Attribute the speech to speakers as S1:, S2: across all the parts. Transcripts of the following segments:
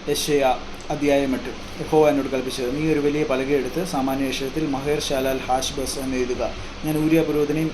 S1: യെശയ്യാ അധ്യായം 8. യഹോവ എന്നോട് കൽപ്പിച്ചത്, നീ ഒരു വലിയ പലകയെടുത്ത് സാമാന്യ അക്ഷരത്തിൽ മഹേർ ശാലാൽ ഹാഷ്ബസ് എന്ന് എഴുതുക. ഞാൻ ഊരിയ പുരോഹിതനെയും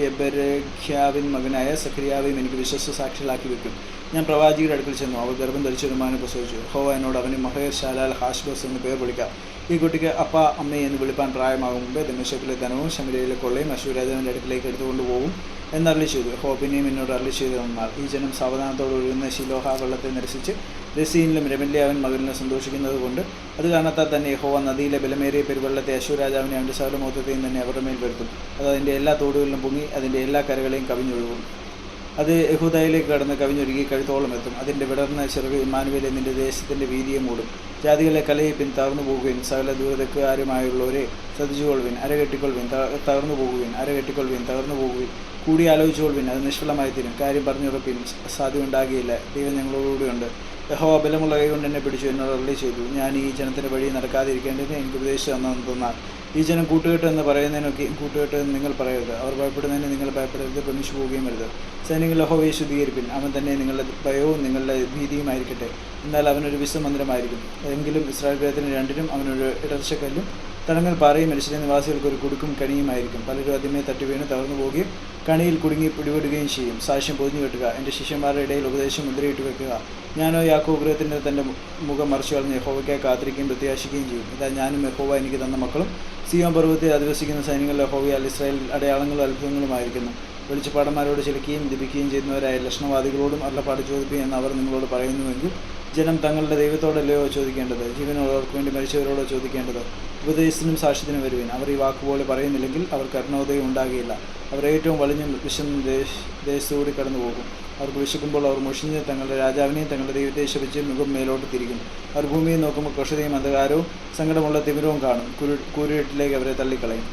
S1: യെബെരഖ്യാവിൻ മകനായ സഖരിയാവെയും എനിക്ക് വിശ്വസ്ത സാക്ഷികളാക്കി വെക്കും. ഞാൻ പ്രവാചകരുടെ അടുക്കൽ ചെന്നു. അവർ ഗർഭം ധരിച്ച ഒരു മകനെ പ്രസവിച്ചു. യഹോവ എന്നോട്, അവന് മഹേർ ശാലാൽ ഹാഷ്ബസ് എന്ന് പേർ വിളിക്കാം. ഈ കുട്ടിക്ക് അപ്പ അമ്മ എന്ന് വിളിപ്പാൻ പ്രായമാകും മുമ്പേ ദമേശക്കിലെ ധനവും ശമര്യയിലെ കൊള്ളയും അശ്ശൂർ രാജാവിൻ്റെ അടുക്കിലേക്ക് എടുത്തുകൊണ്ട് പോകും എന്നരുളി ചെയ്തു. യഹോവ പിന്നെയും എന്നോട് അരുളി ചെയ്തു എന്നാൽ, ഈ ജനം സാവധാനത്തോടെ ഒഴുകുന്ന ശിലോഹ വെള്ളത്തെ നിരസിച്ച് രസീനിലും രമല്യാവൻ മകനിലും സന്തോഷിക്കുന്നത് കൊണ്ട് അത് കാരണത്താൽ തന്നെ യഹോവ നദിയിലെ ബലമേറിയ പെരുവെള്ളത്തെ അശ്ശൂർ രാജാവിനെ അവൻ്റെ സകല മൊത്തത്തെയും തന്നെ അവരുടെ മേൽ വരുത്തും. അത് അതിൻ്റെ എല്ലാ തോടുകളിലും പൊങ്ങി അതിൻ്റെ എല്ലാ കരകളെയും കവിഞ്ഞൊഴുകും. അത് യഹൂദയിലേക്ക് കടന്ന് കവിഞ്ഞൊരുകി കഴുത്തോളം എത്തും. അതിൻ്റെ വിടർന്ന ചിറക് ഇമ്മാനുവേൽ നിന്റെ ദേശത്തിൻ്റെ വീതിയെ മൂടും. ജാതികളെ കലയിപ്പിൻ, തകർന്നു പോകുവിൻ. സകല ദൂരക്കാരുമായുള്ളവരെ ശ്രദ്ധിച്ചുകൊള്ളുവിൻ, അരകെട്ടിക്കൊള്ളുവിൻ. തകർന്നു പോകുവിൻ, അരകെട്ടിക്കൊള്ളുവിൻ, തകർന്നു പോകുവിൻ. കൂടി ആലോചിച്ചുകൊള്ളുവിൻ, അത് നിഷ്ഫലമായി തീരും. കാര്യം പറഞ്ഞുറപ്പിൻ, സാധ്യം ഉണ്ടാകുകയില്ല. ദൈവം ഞങ്ങളോടുകൂടിയുണ്ട്. യഹോവ ബലമുള്ള കൈകൊണ്ട് എന്നെ പിടിച്ചു, എന്നോട് അരുളി ചെയ്തു. ഞാൻ ഈ ജനത്തിൻ്റെ വഴി നടക്കാതിരിക്കേണ്ടതിന് എനിക്ക് ഉപദേശിച്ചു തന്നെന്ന് തോന്നാൽ, ഈ ജനം കൂട്ടുകെട്ട് എന്ന് പറയുന്നതിനൊക്കെ കൂട്ടുകെട്ട് എന്ന് നിങ്ങൾ പറയരുത്. അവർ ഭയപ്പെടുന്നതിന് നിങ്ങൾ ഭയപ്പെടരുത്, ഭ്രമിച്ചു പോവുകയും അരുത്. സൈന്യങ്ങൾ യഹോവയെ ശുദ്ധീകരിപ്പിൻ. അവൻ തന്നെ നിങ്ങളുടെ ഭയവും നിങ്ങളുടെ ഭീതിയുമായിരിക്കട്ടെ. എന്നാൽ അവനൊരു വിശ്വമന്ദിരമായിരിക്കും. എങ്കിലും ഇസ്രായേൽ ഗൃഹത്തിന് രണ്ടിനും അവനൊരു ഇടർച്ചക്കല്ലും തടങ്ങൽ പാറയും മനുഷ്യരെ നിവാസികൾക്ക് ഒരു കുടുക്കും കണിയുമായിരിക്കും. പലരും അതിന്മേൽ തട്ടി വീണ് തകർന്നു പോവുകയും കണിയിൽ കുടുങ്ങി പിടിപെടുകയും ചെയ്യും. സാക്ഷ്യം പൊതിഞ്ഞു കെട്ടുക. എൻ്റെ ശിഷ്യന്മാരുടെ ഇടയിൽ ഉപദേശം മുദ്രയിട്ട് വെക്കുക. ഞാനോ യാക്കോബ് ഗൃഹത്തിൻ്റെ തൻ്റെ മുഖം മറിച്ചു കളഞ്ഞ് യഹോവയ്ക്കായി കാത്തിരിക്കുകയും പ്രത്യാശിക്കുകയും ചെയ്യും. ഇതാ ഞാനും യഹോവ എനിക്ക് തന്ന മക്കളും സീയോൻ പർവ്വതത്തിൽ അധിവസിക്കുന്ന സൈന്യങ്ങൾ യഹോവയാൽ ഇസ്രായേൽ അടയാളങ്ങളും അത്ഭുതങ്ങളുമായിരിക്കുന്നു. വെളിച്ചപ്പാടന്മാരോട് ചിലക്കുകയും ദിപിക്കുകയും ചെയ്യുന്നവരായ ലക്ഷണവാദികളോടും അരുളപ്പാട് ചോദിക്കുകയും എന്ന് അവർ നിങ്ങളോട് പറയുന്നുവെങ്കിൽ, ജനം തങ്ങളുടെ ദൈവത്തോടല്ലയോ ചോദിക്കേണ്ടത്? ജീവനുള്ളവർക്ക് വേണ്ടി മരിച്ചവരോടോ ചോദിക്കേണ്ടത്? ഉപദേശത്തിനും സാക്ഷ്യത്തിനും വരുവിൻ. അവർ ഈ വാക്കുപോലെ പറയുന്നില്ലെങ്കിൽ അവർക്ക് അരുണോദയം ഉണ്ടാകുകയില്ല. അവർ ഏറ്റവും വലിഞ്ഞും വിശന്നും ദേശത്തുകൂടി കടന്നു പോകും. അവർക്ക് വിശക്കുമ്പോൾ അവർ മുഷിഞ്ഞ് തങ്ങളുടെ രാജാവിനെയും തങ്ങളുടെ ദൈവത്തെ ശപിച്ച് മുഖം മേലോട്ട് തിരിക്കും. അവർ ഭൂമിയെ നോക്കുമ്പോൾ കൃഷതയും അന്ധകാരവും സങ്കടമുള്ള തിമിരവും കാണും. കൂരിട്ടിലേക്ക് അവരെ തള്ളിക്കളയും.